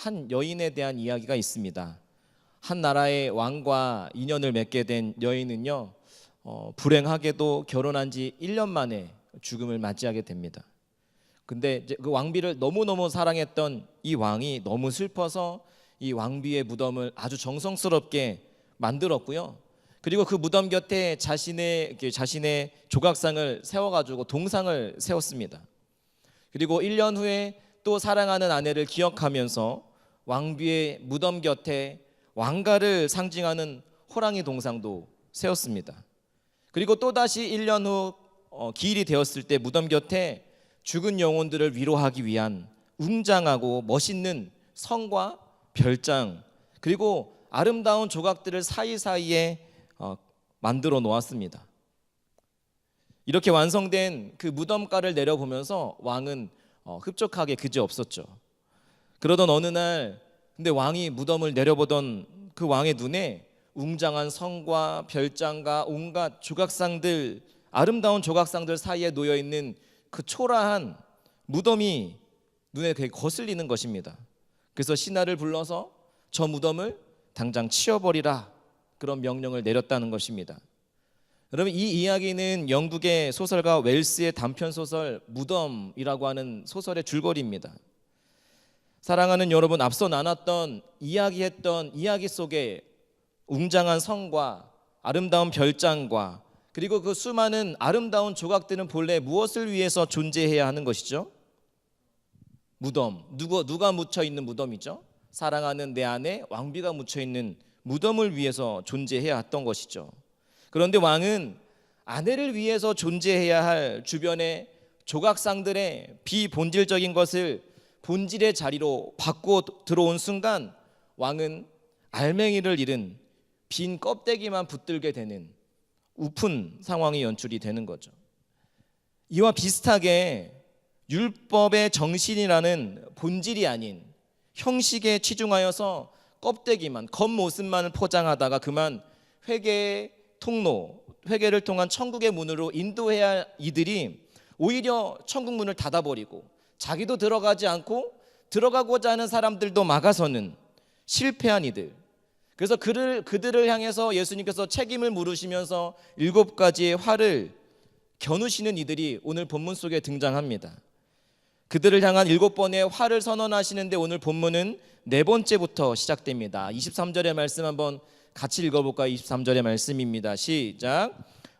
한 여인에 대한 이야기가 있습니다. 한 나라의 왕과 인연을 맺게 된 여인은요, 불행하게도 결혼한 지 1년 만에 죽음을 맞이하게 됩니다. 근데 이제 그 왕비를 너무너무 사랑했던 이 왕이 너무 슬퍼서 이 왕비의 무덤을 아주 정성스럽게 만들었고요. 그리고 그 무덤 곁에 자신의 조각상을 세워가지고 동상을 세웠습니다. 그리고 1년 후에 또 사랑하는 아내를 기억하면서 왕비의 무덤 곁에 왕가를 상징하는 호랑이 동상도 세웠습니다. 그리고 또다시 1년 후 기일이 되었을 때 무덤 곁에 죽은 영혼들을 위로하기 위한 웅장하고 멋있는 성과 별장, 그리고 아름다운 조각들을 사이사이에 만들어 놓았습니다. 이렇게 완성된 그 무덤가를 내려보면서 왕은 흡족하게 그지없었죠. 그러던 어느 날 근데 왕이 무덤을 내려보던 그 왕의 눈에 웅장한 성과 별장과 온갖 조각상들, 아름다운 조각상들 사이에 놓여있는 그 초라한 무덤이 눈에 되게 거슬리는 것입니다. 그래서 신하를 불러서 저 무덤을 당장 치워버리라, 그런 명령을 내렸다는 것입니다. 여러분, 이 이야기는 영국의 소설가 웰스의 단편소설 무덤이라고 하는 소설의 줄거리입니다. 사랑하는 여러분, 앞서 나눴던 이야기했던 이야기 속에 웅장한 성과 아름다운 별장과 그리고 그 수많은 아름다운 조각들은 본래 무엇을 위해서 존재해야 하는 것이죠? 무덤. 누가 묻혀 있는 무덤이죠? 사랑하는 내 안에 왕비가 묻혀 있는 무덤을 위해서 존재해야 했던 것이죠. 그런데 왕은 아내를 위해서 존재해야 할 주변의 조각상들의 비본질적인 것을 본질의 자리로 바꾸어 들어온 순간 왕은 알맹이를 잃은 빈 껍데기만 붙들게 되는 우픈 상황이 연출이 되는 거죠. 이와 비슷하게 율법의 정신이라는 본질이 아닌 형식에 치중하여서 껍데기만, 겉모습만을 포장하다가 그만 회개의 통로, 회개를 통한 천국의 문으로 인도해야 할 이들이 오히려 천국 문을 닫아버리고 자기도 들어가지 않고 들어가고자 하는 사람들도 막아서는 실패한 이들. 그래서 그들을 향해서 예수님께서 책임을 물으시면서 7가지의 화를 겨누시는 이들이 오늘 본문 속에 등장합니다. 그들을 향한 7번의 화를 선언하시는데 오늘 본문은 4번째부터 시작됩니다. 23절의 말씀 한번 같이 읽어볼까요? 23절의 말씀입니다. 시작.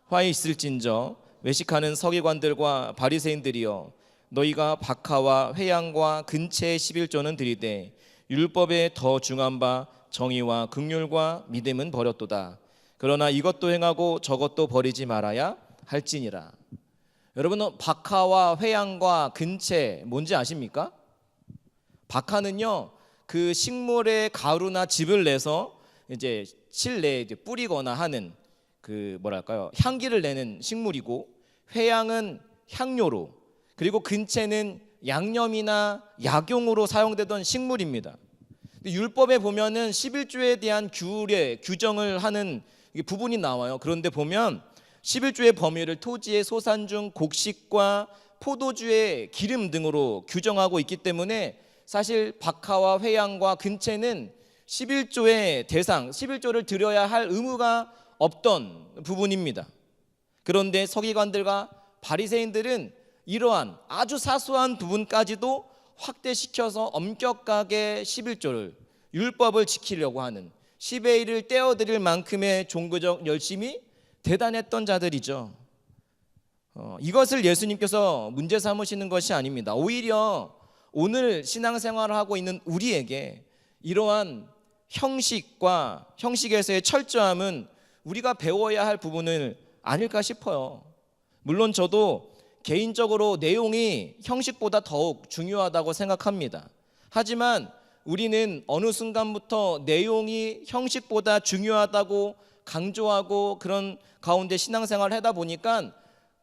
화 있을진저 외식하는 서기관들과 바리새인들이여, 너희가 박하와 회양과 근체의 11조는 드리되 율법에 더 중한 바 정의와 긍휼과 믿음은 버렸도다. 그러나 이것도 행하고 저것도 버리지 말아야 할지니라. 여러분은 박하와 회양과 근체 뭔지 아십니까? 박하는요, 그 식물의 가루나 즙을 내서 이제 실내에 뿌리거나 하는 그 뭐랄까요, 향기를 내는 식물이고, 회양은 향료로, 그리고 근체는 양념이나 약용으로 사용되던 식물입니다. 율법에 보면은 11조에 대한 규정을 하는 부분이 나와요. 그런데 보면 11조의 범위를 토지의 소산중 곡식과 포도주의 기름 등으로 규정하고 있기 때문에 사실 박하와 회양과 근체는 11조의 대상, 11조를 드려야 할 의무가 없던 부분입니다. 그런데 서기관들과 바리새인들은 이러한 아주 사소한 부분까지도 확대시켜서 엄격하게 11조를, 율법을 지키려고 하는 10의 1을 떼어드릴 만큼의 종교적 열심이 대단했던 자들이죠. 이것을 예수님께서 문제 삼으시는 것이 아닙니다. 오히려 오늘 신앙생활을 하고 있는 우리에게 이러한 형식에서의 철저함은 우리가 배워야 할 부분은 아닐까 싶어요. 물론 저도 개인적으로 내용이 형식보다 더욱 중요하다고 생각합니다. 하지만 우리는 어느 순간부터 내용이 형식보다 중요하다고 강조하고 그런 가운데 신앙생활을 하다 보니까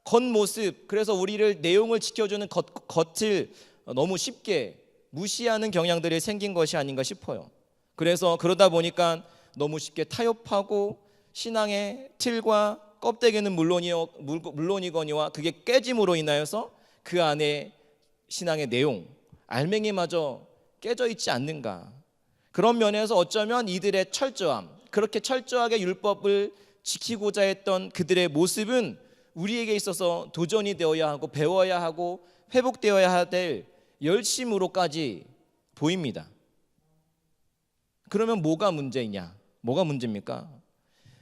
겉모습, 그래서 우리를 내용을 지켜주는 겉을 너무 쉽게 무시하는 경향들이 생긴 것이 아닌가 싶어요. 그래서 그러다 보니까 너무 쉽게 타협하고 신앙의 틀과 껍데기는 물론이거니와 그게 깨짐으로 인하여서 그 안에 신앙의 내용, 알맹이마저 깨져 있지 않는가? 그런 면에서 어쩌면 이들의 철저함, 그렇게 철저하게 율법을 지키고자 했던 그들의 모습은 우리에게 있어서 도전이 되어야 하고 배워야 하고 회복되어야 될 열심으로까지 보입니다. 그러면 뭐가 문제냐? 뭐가 문제입니까?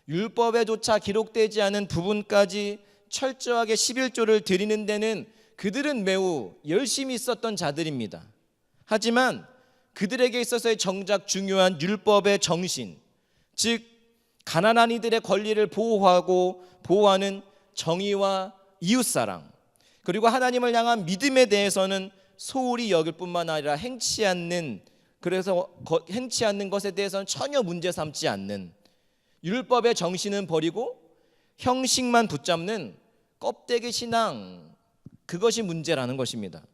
율법에조차 기록되지 않은 부분까지 철저하게 11조를 드리는 데는 그들은 매우 열심히 있었던 자들입니다. 하지만 그들에게 있어서의 정작 중요한 율법의 정신, 즉 가난한 이들의 권리를 보호하는 정의와 이웃사랑, 그리고 하나님을 향한 믿음에 대해서는 소홀히 여길 뿐만 아니라 행치 않는 것에 대해서는 전혀 문제 삼지 않는, 율법의 정신은 버리고 형식만 붙잡는 껍데기 신앙, 그것이 문제라는 것입니다.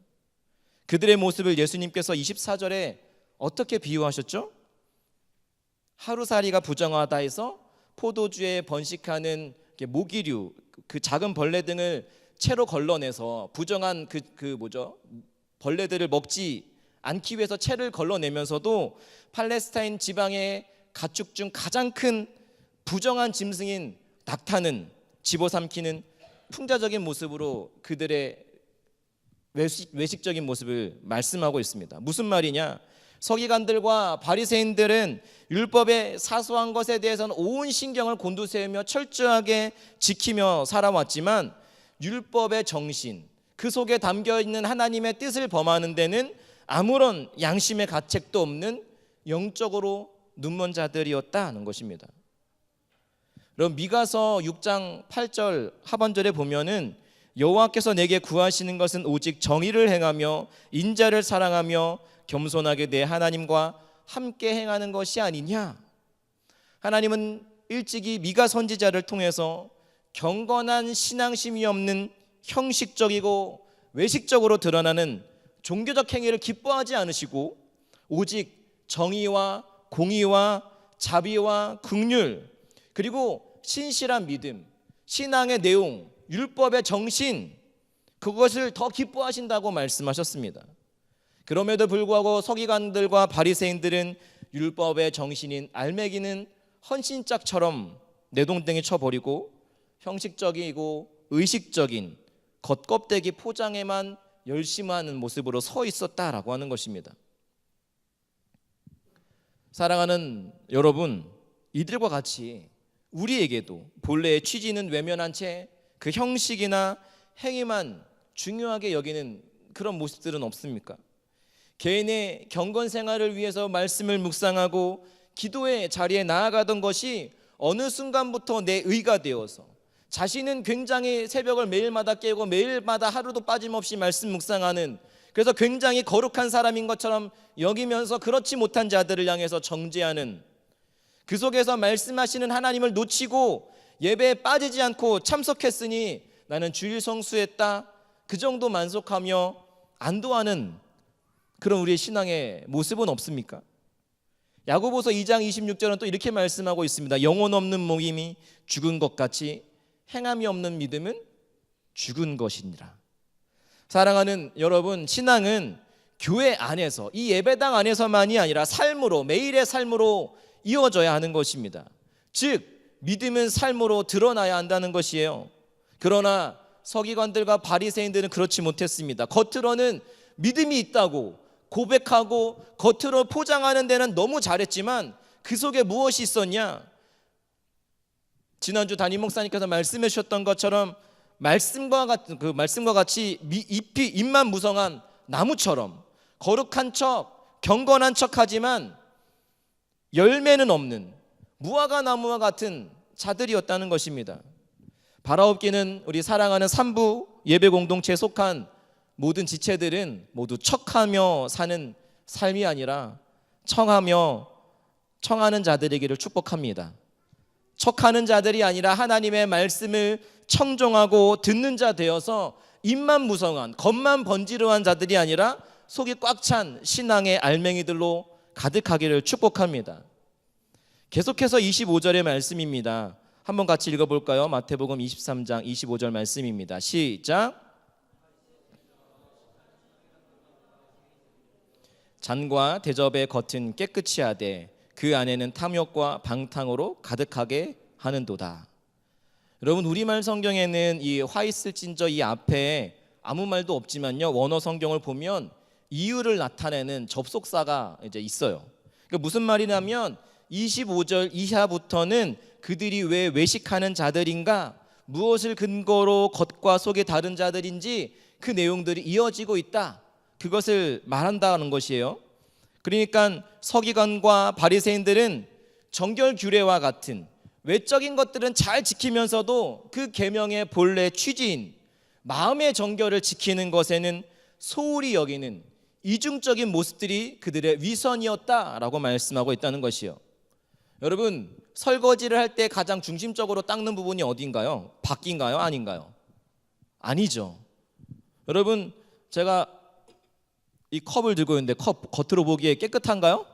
그들의 모습을 예수님께서 24절에 어떻게 비유하셨죠? 하루살이가 부정하다 해서 포도주에 번식하는 모기류, 그 작은 벌레 등을 채로 걸러내서 부정한 벌레들을 먹지 않기 위해서 채를 걸러내면서도 팔레스타인 지방의 가축 중 가장 큰 부정한 짐승인 낙타는 집어삼키는 풍자적인 모습으로 그들의 외식적인 모습을 말씀하고 있습니다. 무슨 말이냐? 서기관들과 바리새인들은 율법의 사소한 것에 대해서는 온 신경을 곤두세우며 철저하게 지키며 살아왔지만 율법의 정신, 그 속에 담겨있는 하나님의 뜻을 범하는 데는 아무런 양심의 가책도 없는 영적으로 눈먼 자들이었다는 것입니다. 그럼 미가서 6장 8절 하반절에 보면은 여호와께서 내게 구하시는 것은 오직 정의를 행하며 인자를 사랑하며 겸손하게 내 하나님과 함께 행하는 것이 아니냐. 하나님은 일찍이 미가 선지자를 통해서 경건한 신앙심이 없는 형식적이고 외식적으로 드러나는 종교적 행위를 기뻐하지 않으시고 오직 정의와 공의와 자비와 긍휼, 그리고 신실한 믿음, 신앙의 내용, 율법의 정신, 그것을 더 기뻐하신다고 말씀하셨습니다. 그럼에도 불구하고 서기관들과 바리새인들은 율법의 정신인 알매기는 헌신짝처럼 내동댕이 쳐버리고 형식적이고 의식적인 겉껍데기 포장에만 열심하는 모습으로 서 있었다라고 하는 것입니다. 사랑하는 여러분, 이들과 같이 우리에게도 본래의 취지는 외면한 채 그 형식이나 행위만 중요하게 여기는 그런 모습들은 없습니까? 개인의 경건 생활을 위해서 말씀을 묵상하고 기도의 자리에 나아가던 것이 어느 순간부터 내 의가 되어서 자신은 굉장히 새벽을 매일마다 깨고 매일마다 하루도 빠짐없이 말씀 묵상하는, 그래서 굉장히 거룩한 사람인 것처럼 여기면서 그렇지 못한 자들을 향해서 정죄하는, 그 속에서 말씀하시는 하나님을 놓치고 예배에 빠지지 않고 참석했으니 나는 주일 성수했다, 그 정도 만족하며 안도하는 그런 우리의 신앙의 모습은 없습니까? 야고보서 2장 26절은 또 이렇게 말씀하고 있습니다. 영혼 없는 모임이 죽은 것 같이 행함이 없는 믿음은 죽은 것이니라. 사랑하는 여러분, 신앙은 교회 안에서, 이 예배당 안에서만이 아니라 삶으로, 매일의 삶으로 이어져야 하는 것입니다. 즉 믿음은 삶으로 드러나야 한다는 것이에요. 그러나 서기관들과 바리새인들은 그렇지 못했습니다. 겉으로는 믿음이 있다고 고백하고 겉으로 포장하는 데는 너무 잘했지만 그 속에 무엇이 있었냐? 지난주 담임 목사님께서 말씀해 주셨던 것처럼 말씀과 같이 잎만 무성한 나무처럼 거룩한 척, 경건한 척하지만 열매는 없는 무화과 나무와 같은 자들이었다는 것입니다. 바라옵기는 우리 사랑하는 산부 예배 공동체에 속한 모든 지체들은 모두 척하며 사는 삶이 아니라 청하는 자들이기를 축복합니다. 척하는 자들이 아니라 하나님의 말씀을 청종하고 듣는 자 되어서 입만 무성한, 겉만 번지르한 자들이 아니라 속이 꽉 찬 신앙의 알맹이들로 가득하기를 축복합니다. 계속해서 25절의 말씀입니다. 한번 같이 읽어볼까요? 마태복음 23장 25절 말씀입니다. 시작. 잔과 대접의 겉은 깨끗이 하되 그 안에는 탐욕과 방탕으로 가득하게 하는도다. 여러분, 우리말 성경에는 이 화 있을진저 이 앞에 아무 말도 없지만요, 원어 성경을 보면 이유를 나타내는 접속사가 이제 있어요. 그러니까 무슨 말이냐면 25절 이하부터는 그들이 왜 외식하는 자들인가, 무엇을 근거로 겉과 속이 다른 자들인지 그 내용들이 이어지고 있다, 그것을 말한다는 것이에요. 그러니까 서기관과 바리새인들은 정결 규례와 같은 외적인 것들은 잘 지키면서도 그 계명의 본래 취지인 마음의 정결을 지키는 것에는 소홀히 여기는 이중적인 모습들이 그들의 위선이었다라고 말씀하고 있다는 것이요. 여러분, 설거지를 할 때 가장 중심적으로 닦는 부분이 어딘가요? 바퀴인가요? 아닌가요? 아니죠. 여러분, 제가 이 컵을 들고 있는데 컵 겉으로 보기에 깨끗한가요?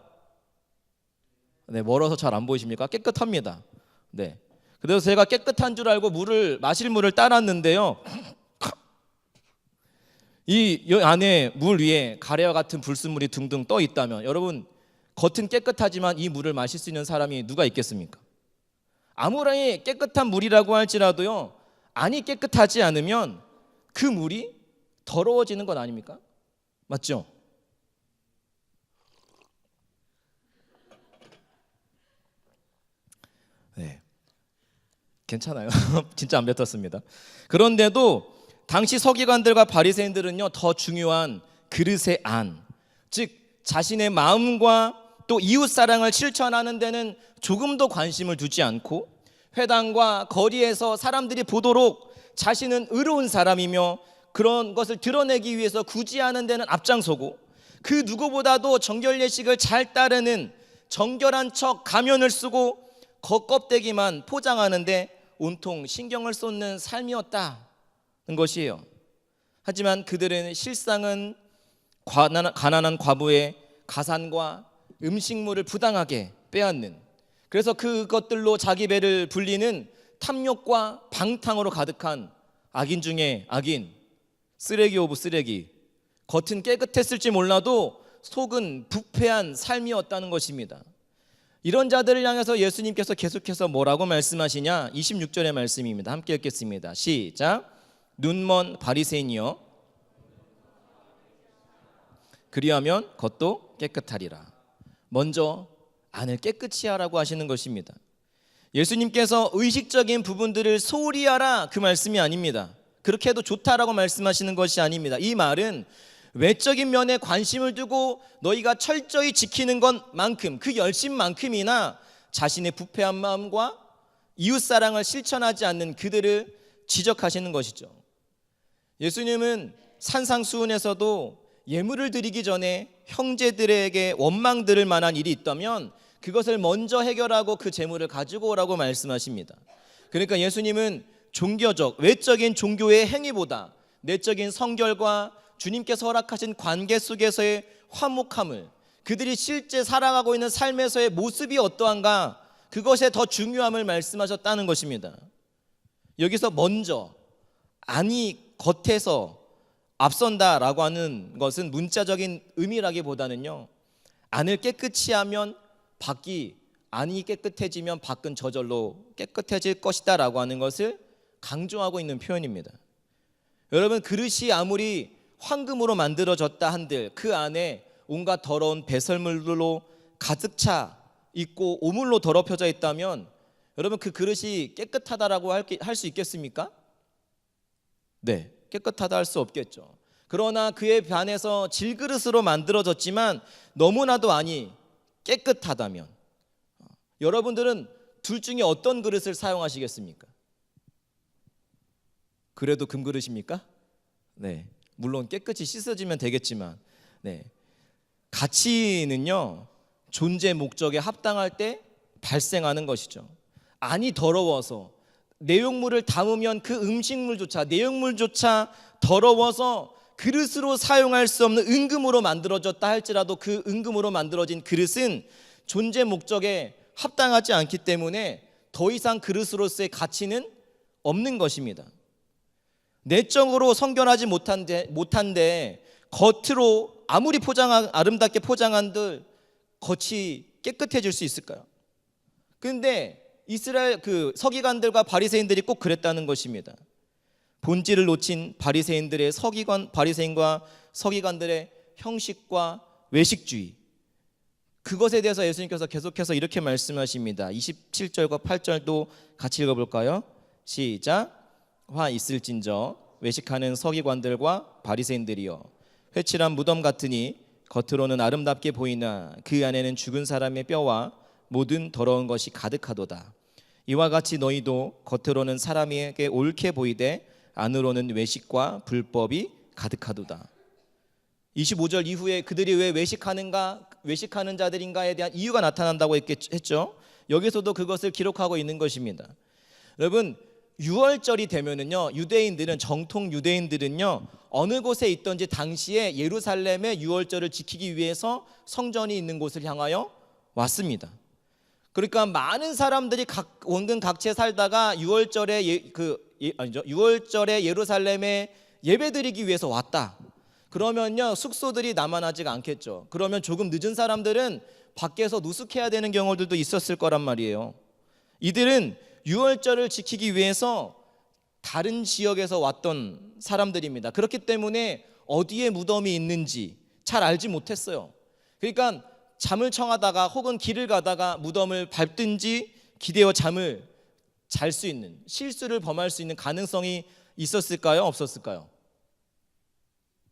네, 멀어서 잘 안 보이십니까? 깨끗합니다. 네. 그래서 제가 깨끗한 줄 알고 마실 물을 따랐는데요, 이 안에 물 위에 가래와 같은 불순물이 둥둥 떠 있다면, 여러분, 겉은 깨끗하지만 이 물을 마실 수 있는 사람이 누가 있겠습니까? 아무리 깨끗한 물이라고 할지라도요, 안이 깨끗하지 않으면 그 물이 더러워지는 것 아닙니까? 맞죠? 네, 괜찮아요. 진짜 안 뱉었습니다. 그런데도 당시 서기관들과 바리새인들은요, 더 중요한 그릇의 안, 즉 자신의 마음과 또 이웃 사랑을 실천하는 데는 조금도 관심을 두지 않고, 회당과 거리에서 사람들이 보도록 자신은 의로운 사람이며 그런 것을 드러내기 위해서 구제하는 데는 앞장서고, 그 누구보다도 정결 예식을 잘 따르는 정결한 척 가면을 쓰고 겉껍데기만 포장하는데 온통 신경을 쏟는 삶이었다는 것이에요. 하지만 그들은 실상은 가난한 과부의 가산과 음식물을 부당하게 빼앗는, 그래서 그것들로 자기 배를 불리는 탐욕과 방탕으로 가득한 악인 중에 악인, 쓰레기 오브 쓰레기, 겉은 깨끗했을지 몰라도 속은 부패한 삶이었다는 것입니다. 이런 자들을 향해서 예수님께서 계속해서 뭐라고 말씀하시냐? 26절의 말씀입니다. 함께 읽겠습니다. 시작. 눈먼 바리새인이여, 그리하면 겉도 깨끗하리라. 먼저 안을 깨끗이 하라고 하시는 것입니다. 예수님께서 의식적인 부분들을 소홀히 하라, 그 말씀이 아닙니다. 그렇게 해도 좋다라고 말씀하시는 것이 아닙니다. 이 말은 외적인 면에 관심을 두고 너희가 철저히 지키는 것만큼, 그 열심만큼이나 자신의 부패한 마음과 이웃사랑을 실천하지 않는 그들을 지적하시는 것이죠. 예수님은 산상수훈에서도 예물을 드리기 전에 형제들에게 원망 들을 만한 일이 있다면 그것을 먼저 해결하고 그 재물을 가지고 오라고 말씀하십니다. 그러니까 예수님은 종교적, 외적인 종교의 행위보다 내적인 성결과 주님께서 허락하신 관계 속에서의 화목함을, 그들이 실제 살아가고 있는 삶에서의 모습이 어떠한가, 그것에 더 중요함을 말씀하셨다는 것입니다. 여기서 먼저, 안이 겉에서 앞선다라고 하는 것은 문자적인 의미라기보다는요, 안을 깨끗이 하면 밖이, 안이 깨끗해지면 밖은 저절로 깨끗해질 것이다 라고 하는 것을 강조하고 있는 표현입니다. 여러분, 그릇이 아무리 황금으로 만들어졌다 한들 그 안에 온갖 더러운 배설물로 가득 차 있고 오물로 더럽혀져 있다면 여러분, 그 그릇이 깨끗하다라고 할 수 있겠습니까? 네, 깨끗하다 할 수 없겠죠. 그러나 그에 반해서 질그릇으로 만들어졌지만 너무나도 안이 깨끗하다면 여러분들은 둘 중에 어떤 그릇을 사용하시겠습니까? 그래도 금그릇입니까? 네, 물론 깨끗이 씻어지면 되겠지만, 네, 가치는요 존재 목적에 합당할 때 발생하는 것이죠. 안이 더러워서 내용물을 담으면 그 음식물조차, 내용물조차 더러워서 그릇으로 사용할 수 없는 은금으로 만들어졌다 할지라도 그 은금으로 만들어진 그릇은 존재 목적에 합당하지 않기 때문에 더 이상 그릇으로서의 가치는 없는 것입니다. 내적으로 성결하지 못한데 겉으로 아무리 아름답게 포장한들 겉이 깨끗해질 수 있을까요? 그런데 이스라엘 그 서기관들과 바리새인들이 꼭 그랬다는 것입니다. 본질을 놓친 바리새인과 서기관들의 형식과 외식주의, 그것에 대해서 예수님께서 계속해서 이렇게 말씀하십니다. 27절과 8절도 같이 읽어볼까요? 시작. 화 있을진저 외식하는 서기관들과 바리새인들이여, 회칠한 무덤 같으니 겉으로는 아름답게 보이나 그 안에는 죽은 사람의 뼈와 모든 더러운 것이 가득하도다. 이와 같이 너희도 겉으로는 사람에게 옳게 보이되 안으로는 외식과 불법이 가득하도다. 25절 이후에 그들이 왜 외식하는 자들인가에 대한 이유가 나타난다고 했죠. 여기서도 그것을 기록하고 있는 것입니다. 여러분, 6월절이 되면은요, 정통 유대인들은요, 어느 곳에 있던지 당시에 예루살렘의 6월절을 지키기 위해서 성전이 있는 곳을 향하여 왔습니다. 그러니까 많은 사람들이 원근 각지에 살다가 6월절에 예루살렘에 예배드리기 위해서 왔다. 그러면요, 숙소들이 남아나지가 않겠죠. 그러면 조금 늦은 사람들은 밖에서 노숙해야 되는 경우들도 있었을 거란 말이에요. 이들은 6월절을 지키기 위해서 다른 지역에서 왔던 사람들입니다. 그렇기 때문에 어디에 무덤이 있는지 잘 알지 못했어요. 그러니까 잠을 청하다가 혹은 길을 가다가 무덤을 밟든지 기대어 잠을 잘 수 있는, 실수를 범할 수 있는 가능성이 있었을까요? 없었을까요?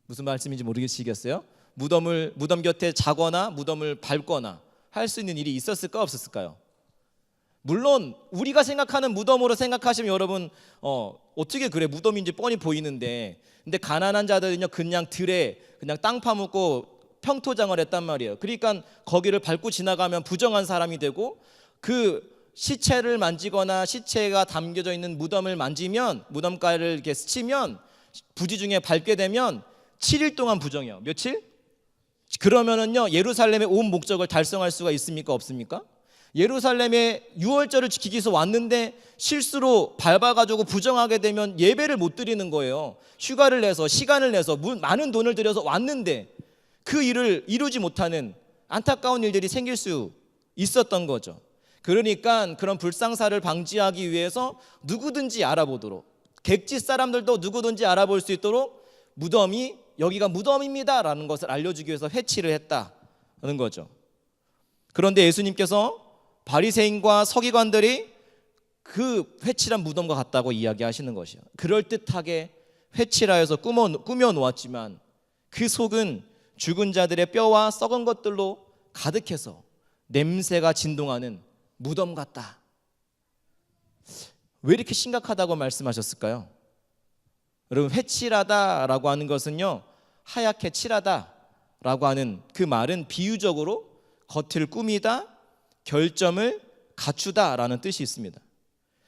무슨 말씀인지 모르겠어요? 무덤 곁에 자거나 무덤을 밟거나 할 수 있는 일이 있었을까 없었을까요? 물론 우리가 생각하는 무덤으로 생각하시면 여러분 어떻게 그래, 무덤인지 뻔히 보이는데, 근데 가난한 자들은요 그냥 들에 그냥 땅 파묻고 평토장을 했단 말이에요. 그러니까 거기를 밟고 지나가면 부정한 사람이 되고, 그 시체를 만지거나 시체가 담겨져 있는 무덤을 만지면, 무덤가를 이렇게 스치면, 부지 중에 밟게 되면 7일 동안 부정해요. 며칠? 그러면은요 예루살렘의 온 목적을 달성할 수가 있습니까 없습니까? 예루살렘에 6월절을 지키기 위해서 왔는데 실수로 밟아가지고 부정하게 되면 예배를 못 드리는 거예요. 휴가를 내서 시간을 내서 많은 돈을 들여서 왔는데 그 일을 이루지 못하는 안타까운 일들이 생길 수 있었던 거죠. 그러니까 그런 불상사를 방지하기 위해서 누구든지 알아보도록, 객지 사람들도 누구든지 알아볼 수 있도록 무덤이 여기가 무덤입니다 라는 것을 알려주기 위해서 회치를 했다는 거죠. 그런데 예수님께서 바리새인과 서기관들이 그 회칠한 무덤과 같다고 이야기하시는 것이에요. 그럴듯하게 회칠하여서 꾸며 놓았지만 그 속은 죽은 자들의 뼈와 썩은 것들로 가득해서 냄새가 진동하는 무덤 같다. 왜 이렇게 심각하다고 말씀하셨을까요? 여러분, 회칠하다라고 하는 것은요, 하얗게 칠하다라고 하는 그 말은 비유적으로 겉을 꾸미다, 결점을 갖추다라는 뜻이 있습니다.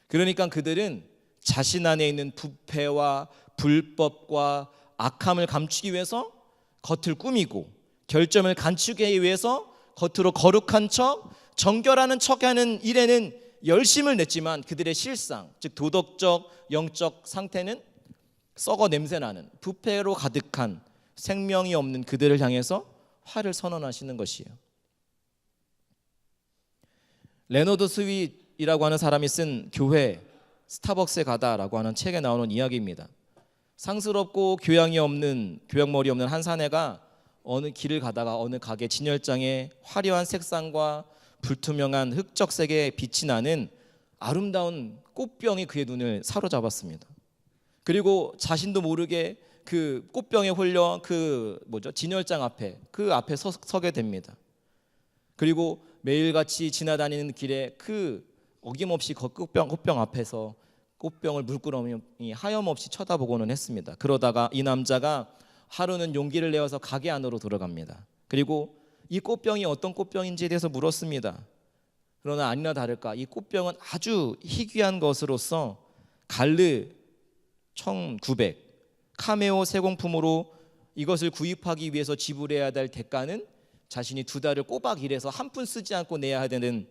그러니까 그들은 자신 안에 있는 부패와 불법과 악함을 감추기 위해서 겉을 꾸미고, 결점을 감추기 위해서 겉으로 거룩한 척, 정결하는 척하는 일에는 열심을 냈지만 그들의 실상, 즉 도덕적, 영적 상태는 썩어 냄새나는 부패로 가득한 생명이 없는 그들을 향해서 화를 선언하시는 것이에요. 레너드 스윗이라고 하는 사람이 쓴 교회 스타벅스에 가다라고 하는 책에 나오는 이야기입니다. 상스럽고 교양머리 없는 한 사내가 어느 길을 가다가 어느 가게 진열장에 화려한 색상과 불투명한 흑적색의 빛이 나는 아름다운 꽃병이 그의 눈을 사로잡았습니다. 그리고 자신도 모르게 그 꽃병에 홀려 진열장 앞에 서게 됩니다. 그리고 매일같이 지나다니는 길에 어김없이 꽃병 앞에서 꽃병을 물끄러미 하염없이 쳐다보고는 했습니다. 그러다가 이 남자가 하루는 용기를 내어서 가게 안으로 들어갑니다. 그리고 이 꽃병이 어떤 꽃병인지에 대해서 물었습니다. 그러나 아니나 다를까 이 꽃병은 아주 희귀한 것으로서 갈르 1900 카메오 세공품으로 이것을 구입하기 위해서 지불해야 될 대가는 자신이 2달을 꼬박 일해서 한 푼 쓰지 않고 내야 되는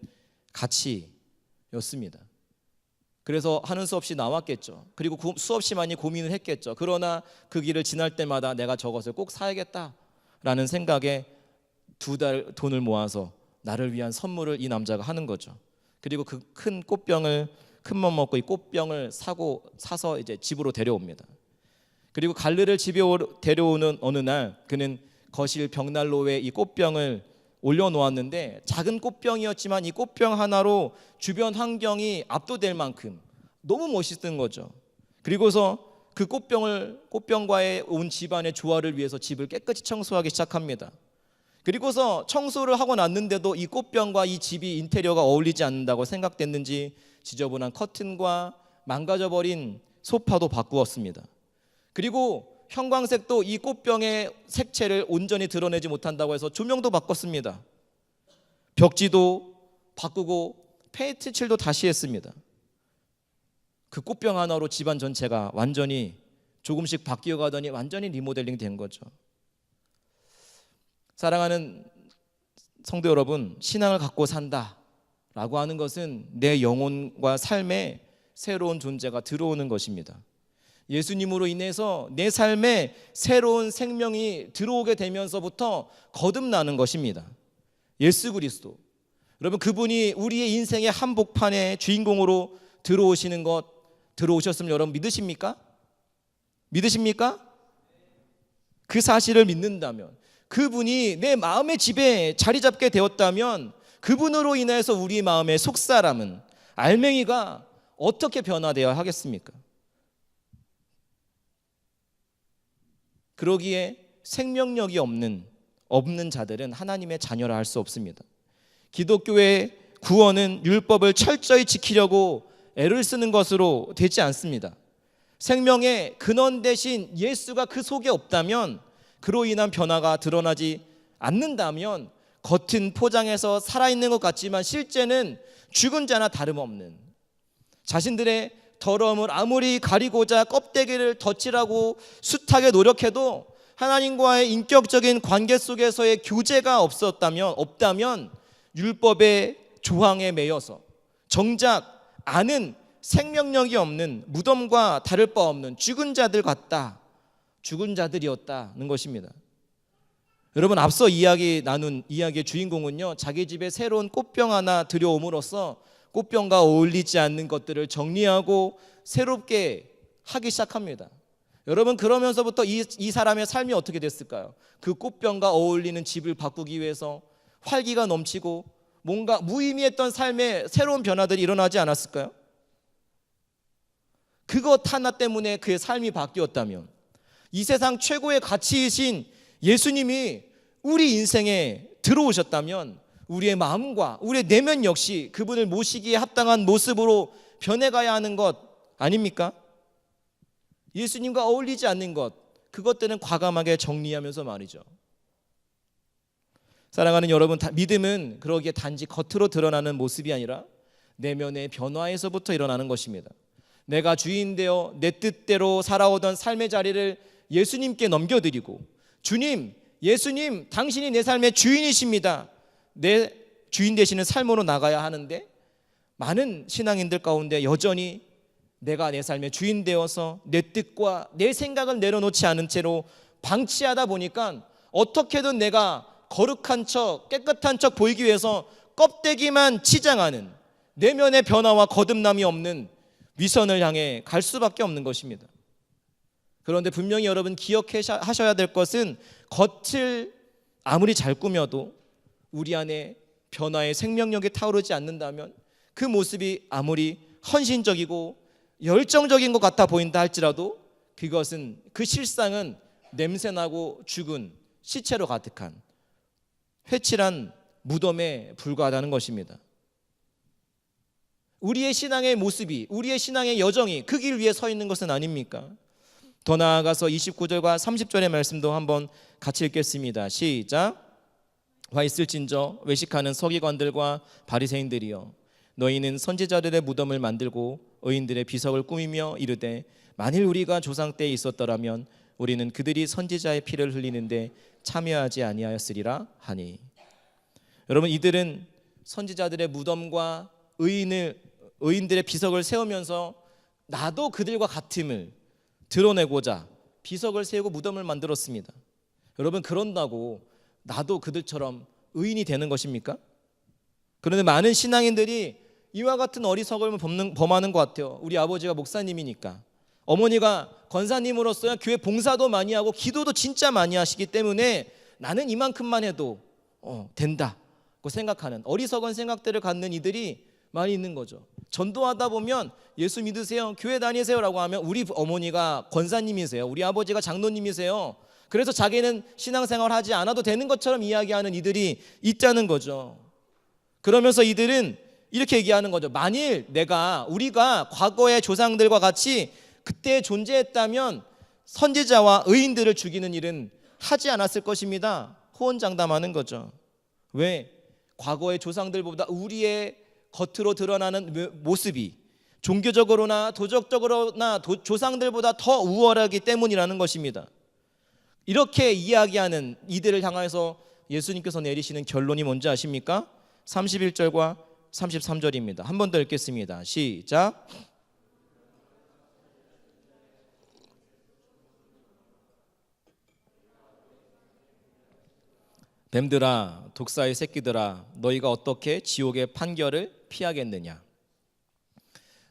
가치였습니다. 그래서 하는 수 없이 나왔겠죠. 그리고 수없이 많이 고민을 했겠죠. 그러나 그 길을 지날 때마다 내가 저것을 꼭 사야겠다 라는 생각에 2달 돈을 모아서 나를 위한 선물을 이 남자가 하는 거죠. 그리고 그 큰 꽃병을 큰맘 먹고 이 꽃병을 사서 이제 집으로 데려옵니다. 그리고 갈르를 집에 데려오는 어느 날 그는 거실 벽난로에 이 꽃병을 올려놓았는데 작은 꽃병이었지만 이 꽃병 하나로 주변 환경이 압도될 만큼 너무 멋있던 거죠. 그리고서 그 꽃병과의 온 집안의 조화를 위해서 집을 깨끗이 청소하기 시작합니다. 그리고서 청소를 하고 났는데도 이 꽃병과 이 집이 인테리어가 어울리지 않는다고 생각됐는지 지저분한 커튼과 망가져버린 소파도 바꾸었습니다. 그리고 형광색도 이 꽃병의 색채를 온전히 드러내지 못한다고 해서 조명도 바꿨습니다. 벽지도 바꾸고 페인트 칠도 다시 했습니다. 그 꽃병 하나로 집안 전체가 완전히 조금씩 바뀌어 가더니 완전히 리모델링 된 거죠. 사랑하는 성도 여러분, 신앙을 갖고 산다라고 하는 것은 내 영혼과 삶에 새로운 존재가 들어오는 것입니다. 예수님으로 인해서 내 삶에 새로운 생명이 들어오게 되면서부터 거듭나는 것입니다. 예수 그리스도, 여러분, 그분이 우리의 인생의 한복판의 주인공으로 들어오셨으면 여러분 믿으십니까? 믿으십니까? 그 사실을 믿는다면, 그분이 내 마음의 집에 자리 잡게 되었다면 그분으로 인해서 우리 마음의 속사람은, 알맹이가 어떻게 변화되어야 하겠습니까? 그러기에 생명력이 없는 자들은 하나님의 자녀라 할 수 없습니다. 기독교의 구원은 율법을 철저히 지키려고 애를 쓰는 것으로 되지 않습니다. 생명의 근원 대신 예수가 그 속에 없다면, 그로 인한 변화가 드러나지 않는다면 겉은 포장해서 살아있는 것 같지만 실제는 죽은 자나 다름없는, 자신들의 더러움을 아무리 가리고자 껍데기를 덧칠하고 숱하게 노력해도 하나님과의 인격적인 관계 속에서의 교제가 없다면 율법의 조항에 매여서 정작 아는 생명력이 없는, 무덤과 다를 바 없는 죽은 자들 같다, 죽은 자들이었다는 것입니다. 여러분, 앞서 나눈 이야기의 주인공은요, 자기 집에 새로운 꽃병 하나 들여옴으로써 꽃병과 어울리지 않는 것들을 정리하고 새롭게 하기 시작합니다. 여러분, 그러면서부터 이 사람의 삶이 어떻게 됐을까요? 그 꽃병과 어울리는 집을 바꾸기 위해서 활기가 넘치고 뭔가 무의미했던 삶에 새로운 변화들이 일어나지 않았을까요? 그것 하나 때문에 그의 삶이 바뀌었다면, 이 세상 최고의 가치이신 예수님이 우리 인생에 들어오셨다면 우리의 마음과 우리의 내면 역시 그분을 모시기에 합당한 모습으로 변해가야 하는 것 아닙니까? 예수님과 어울리지 않는 것, 그것들은 과감하게 정리하면서 말이죠. 사랑하는 여러분, 믿음은 그러기에 단지 겉으로 드러나는 모습이 아니라 내면의 변화에서부터 일어나는 것입니다. 내가 주인 되어 내 뜻대로 살아오던 삶의 자리를 예수님께 넘겨드리고, 주님, 예수님, 당신이 내 삶의 주인이십니다, 내 주인 되시는 삶으로 나가야 하는데, 많은 신앙인들 가운데 여전히 내가 내 삶의 주인 되어서 내 뜻과 내 생각을 내려놓지 않은 채로 방치하다 보니까 어떻게든 내가 거룩한 척, 깨끗한 척 보이기 위해서 껍데기만 치장하는, 내면의 변화와 거듭남이 없는 위선을 향해 갈 수밖에 없는 것입니다. 그런데 분명히 여러분 기억하셔야 될 것은, 겉을 아무리 잘 꾸며도 우리 안에 변화의 생명력이 타오르지 않는다면, 그 모습이 아무리 헌신적이고 열정적인 것 같아 보인다 할지라도 그 실상은 냄새나고 죽은 시체로 가득한 회칠한 무덤에 불과하다는 것입니다. 우리의 신앙의 모습이, 우리의 신앙의 여정이 그 길 위에 서 있는 것은 아닙니까? 더 나아가서 29절과 30절의 말씀도 한번 같이 읽겠습니다. 시작. 와 있을진저 외식하는 서기관들과 바리새인들이여, 너희는 선지자들의 무덤을 만들고 의인들의 비석을 꾸미며 이르되, 만일 우리가 조상 때에 있었더라면 우리는 그들이 선지자의 피를 흘리는데 참여하지 아니하였으리라 하니. 여러분, 이들은 선지자들의 무덤과 의인들의 비석을 세우면서 나도 그들과 같음을 드러내고자 비석을 세우고 무덤을 만들었습니다. 여러분, 그런다고 나도 그들처럼 의인이 되는 것입니까? 그런데 많은 신앙인들이 이와 같은 어리석음을 범하는 것 같아요. 우리 아버지가 목사님이니까, 어머니가 권사님으로서 교회 봉사도 많이 하고 기도도 진짜 많이 하시기 때문에 나는 이만큼만 해도 된다고 생각하는 어리석은 생각들을 갖는 이들이 많이 있는 거죠. 전도하다 보면 예수 믿으세요, 교회 다니세요 라고 하면 우리 어머니가 권사님이세요, 우리 아버지가 장로님이세요, 그래서 자기는 신앙생활 하지 않아도 되는 것처럼 이야기하는 이들이 있다는 거죠. 그러면서 이들은 이렇게 얘기하는 거죠. 만일 우리가 과거의 조상들과 같이 그때 존재했다면 선지자와 의인들을 죽이는 일은 하지 않았을 것입니다. 호언장담하는 거죠. 왜? 과거의 조상들보다 우리의 겉으로 드러나는 모습이 종교적으로나 도덕적으로나 조상들보다 더 우월하기 때문이라는 것입니다. 이렇게 이야기하는 이들을 향해서 예수님께서 내리시는 결론이 뭔지 아십니까? 31절과 33절입니다. 한 번 더 읽겠습니다. 시작. 뱀들아, 독사의 새끼들아, 너희가 어떻게 지옥의 판결을 피하겠느냐?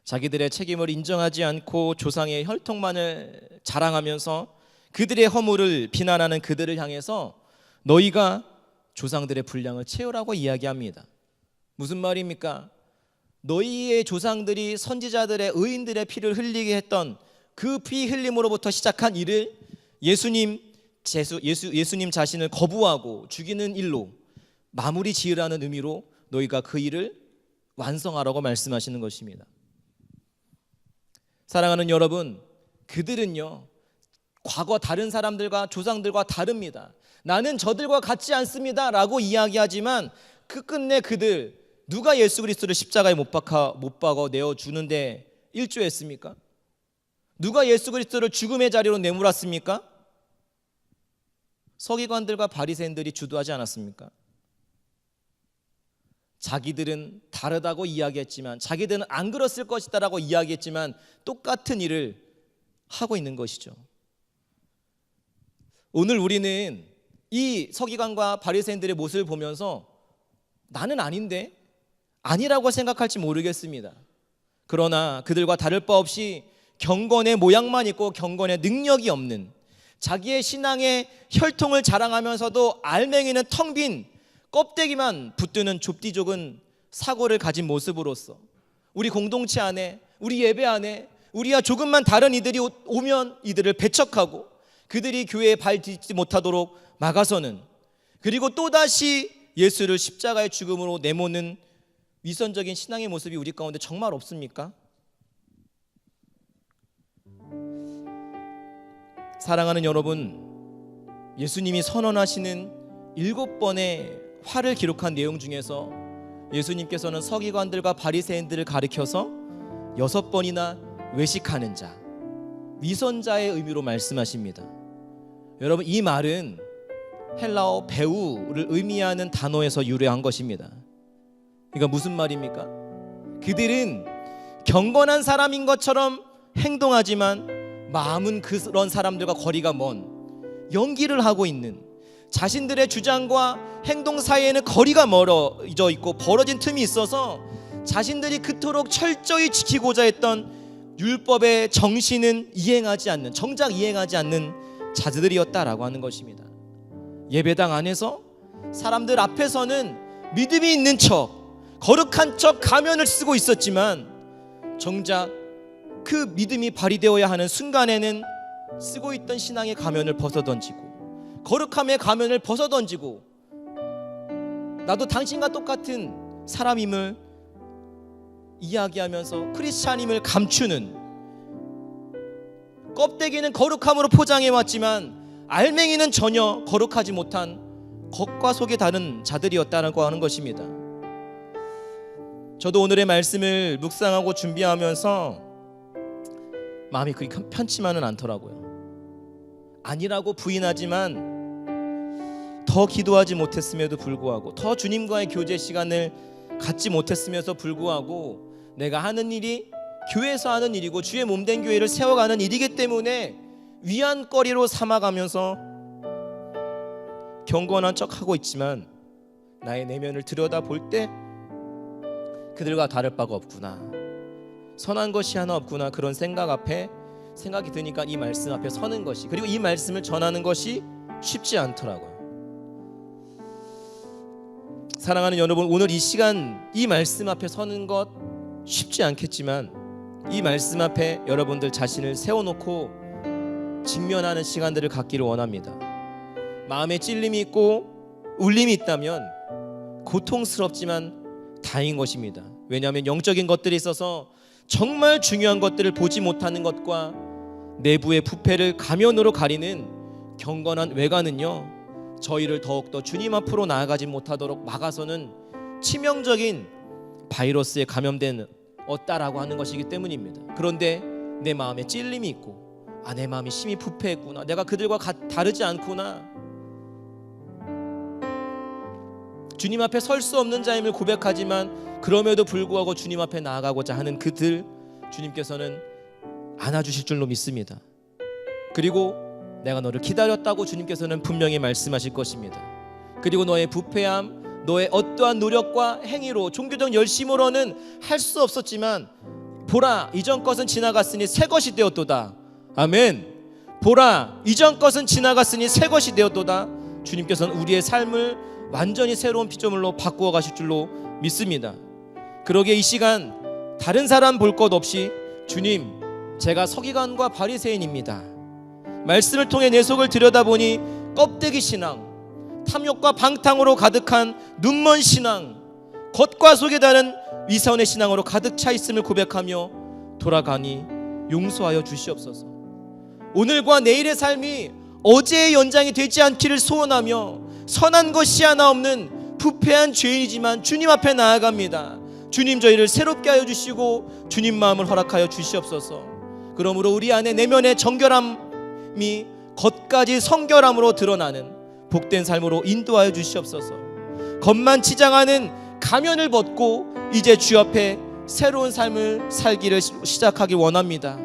자기들의 책임을 인정하지 않고 조상의 혈통만을 자랑하면서 그들의 허물을 비난하는 그들을 향해서 너희가 조상들의 분량을 채우라고 이야기합니다. 무슨 말입니까? 너희의 조상들이 선지자들의 의인들의 피를 흘리게 했던 그 피 흘림으로부터 시작한 일을 예수님 자신을 거부하고 죽이는 일로 마무리 지으라는 의미로 너희가 그 일을 완성하라고 말씀하시는 것입니다. 사랑하는 여러분, 그들은요 과거 다른 사람들과 조상들과 다릅니다. 나는 저들과 같지 않습니다 라고 이야기하지만 그 끝내 그들 누가 예수 그리스도를 십자가에 못 박아 내어주는데 일조했습니까? 누가 예수 그리스도를 죽음의 자리로 내몰았습니까? 서기관들과 바리새인들이 주도하지 않았습니까? 자기들은 다르다고 이야기했지만, 자기들은 안 그랬을 것이다 라고 이야기했지만 똑같은 일을 하고 있는 것이죠. 오늘 우리는 이 서기관과 바리새인들의 모습을 보면서 나는 아닌데? 아니라고 생각할지 모르겠습니다. 그러나 그들과 다를 바 없이 경건의 모양만 있고 경건의 능력이 없는, 자기의 신앙의 혈통을 자랑하면서도 알맹이는 텅 빈 껍데기만 붙드는 좁디좁은 사고를 가진 모습으로서 우리 공동체 안에, 우리 예배 안에 우리와 조금만 다른 이들이 오면 이들을 배척하고 그들이 교회에 발 딛지 못하도록 막아서는, 그리고 또다시 예수를 십자가의 죽음으로 내모는 위선적인 신앙의 모습이 우리 가운데 정말 없습니까? 사랑하는 여러분, 예수님이 선언하시는 7번의 화를 기록한 내용 중에서 예수님께서는 서기관들과 바리새인들을 가리켜서 6번이나 외식하는 자, 위선자의 의미로 말씀하십니다. 여러분, 이 말은 헬라어 배우를 의미하는 단어에서 유래한 것입니다. 그러니까 무슨 말입니까? 그들은 경건한 사람인 것처럼 행동하지만 마음은 그런 사람들과 거리가 먼 연기를 하고 있는, 자신들의 주장과 행동 사이에는 거리가 멀어져 있고 벌어진 틈이 있어서 자신들이 그토록 철저히 지키고자 했던 율법의 정신은 정작 이행하지 않는 자들이었다라고 하는 것입니다. 예배당 안에서 사람들 앞에서는 믿음이 있는 척, 거룩한 척 가면을 쓰고 있었지만 정작 그 믿음이 발휘되어야 하는 순간에는 쓰고 있던 신앙의 가면을 벗어던지고, 거룩함의 가면을 벗어던지고, 나도 당신과 똑같은 사람임을 이야기하면서 크리스찬임을 감추는, 껍데기는 거룩함으로 포장해왔지만 알맹이는 전혀 거룩하지 못한 겉과 속이 다른 자들이었다고 하는 것입니다. 저도 오늘의 말씀을 묵상하고 준비하면서 마음이 그리 편치만은 않더라고요. 아니라고 부인하지만 더 기도하지 못했음에도 불구하고, 더 주님과의 교제 시간을 갖지 못했음에도 불구하고 내가 하는 일이 교회에서 하는 일이고 주의 몸된 교회를 세워가는 일이기 때문에 위안거리로 삼아가면서 경건한 척하고 있지만 나의 내면을 들여다볼 때 그들과 다를 바가 없구나, 선한 것이 하나 없구나, 그런 생각이 드니까 이 말씀 앞에 서는 것이, 그리고 이 말씀을 전하는 것이 쉽지 않더라고요. 사랑하는 여러분, 오늘 이 시간 이 말씀 앞에 서는 것 쉽지 않겠지만 이 말씀 앞에 여러분들 자신을 세워놓고 직면하는 시간들을 갖기를 원합니다. 마음에 찔림이 있고 울림이 있다면 고통스럽지만 다행인 것입니다. 왜냐하면 영적인 것들이 있어서 정말 중요한 것들을 보지 못하는 것과 내부의 부패를 가면으로 가리는 경건한 외관은요, 저희를 더욱더 주님 앞으로 나아가지 못하도록 막아서는 치명적인 바이러스에 감염되었다라고 하는 것이기 때문입니다. 그런데 내 마음에 찔림이 있고, 내 마음이 심히 부패했구나, 내가 그들과 다르지 않구나, 주님 앞에 설 수 없는 자임을 고백하지만 그럼에도 불구하고 주님 앞에 나아가고자 하는 그들, 주님께서는 안아주실 줄로 믿습니다. 그리고 내가 너를 기다렸다고 주님께서는 분명히 말씀하실 것입니다. 그리고 너의 부패함, 너의 어떠한 노력과 행위로, 종교적 열심으로는 할 수 없었지만 보라, 이전 것은 지나갔으니 새 것이 되었도다. 아멘. 보라, 이전 것은 지나갔으니 새 것이 되었도다. 주님께서는 우리의 삶을 완전히 새로운 피조물로 바꾸어 가실 줄로 믿습니다. 그러기에 이 시간 다른 사람 볼 것 없이, 주님, 제가 서기관과 바리새인입니다. 말씀을 통해 내 속을 들여다보니 껍데기 신앙, 탐욕과 방탕으로 가득한 눈먼 신앙, 겉과 속에 다른 위선의 신앙으로 가득 차 있음을 고백하며 돌아가니 용서하여 주시옵소서. 오늘과 내일의 삶이 어제의 연장이 되지 않기를 소원하며 선한 것이 하나 없는 부패한 죄인이지만 주님 앞에 나아갑니다. 주님, 저희를 새롭게 하여 주시고 주님 마음을 허락하여 주시옵소서. 그러므로 우리 안에 내면의 정결함이 겉까지 성결함으로 드러나는 복된 삶으로 인도하여 주시옵소서. 겉만 치장하는 가면을 벗고 이제 주 앞에 새로운 삶을 살기를 시작하기 원합니다.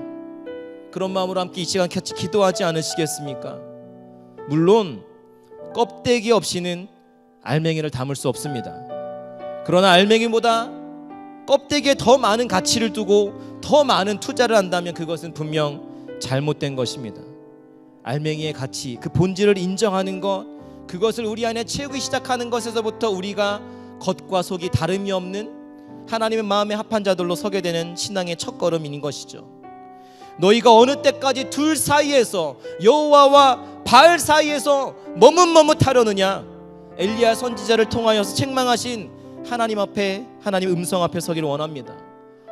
그런 마음으로 함께 이 시간 같이 기도하지 않으시겠습니까? 물론 껍데기 없이는 알맹이를 담을 수 없습니다. 그러나 알맹이보다 껍데기에 더 많은 가치를 두고 더 많은 투자를 한다면 그것은 분명 잘못된 것입니다. 알맹이의 가치, 그 본질을 인정하는 것, 그것을 우리 안에 채우기 시작하는 것에서부터 우리가 겉과 속이 다름이 없는 하나님의 마음에 합한 자들로 서게 되는 신앙의 첫걸음인 것이죠. 너희가 어느 때까지 둘 사이에서, 여호와와 바알 사이에서 머뭇머뭇하려느냐? 엘리야 선지자를 통하여서 책망하신 하나님 앞에, 하나님 음성 앞에 서기를 원합니다.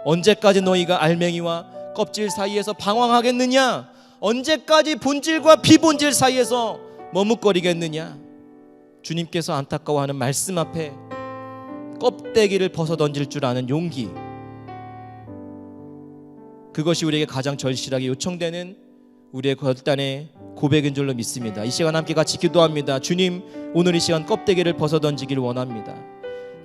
언제까지 너희가 알맹이와 껍질 사이에서 방황하겠느냐? 언제까지 본질과 비본질 사이에서 머뭇거리겠느냐? 주님께서 안타까워하는 말씀 앞에 껍데기를 벗어던질 줄 아는 용기, 그것이 우리에게 가장 절실하게 요청되는 우리의 결단의 고백인 줄로 믿습니다. 이 시간 함께 같이 기도합니다. 주님, 오늘 이 시간 껍데기를 벗어던지기를 원합니다.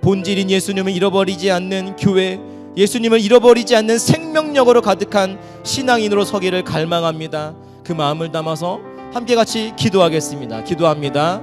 본질인 예수님을 잃어버리지 않는 교회, 예수님을 잃어버리지 않는 생명력으로 가득한 신앙인으로 서기를 갈망합니다. 그 마음을 담아서 함께 같이 기도하겠습니다. 기도합니다.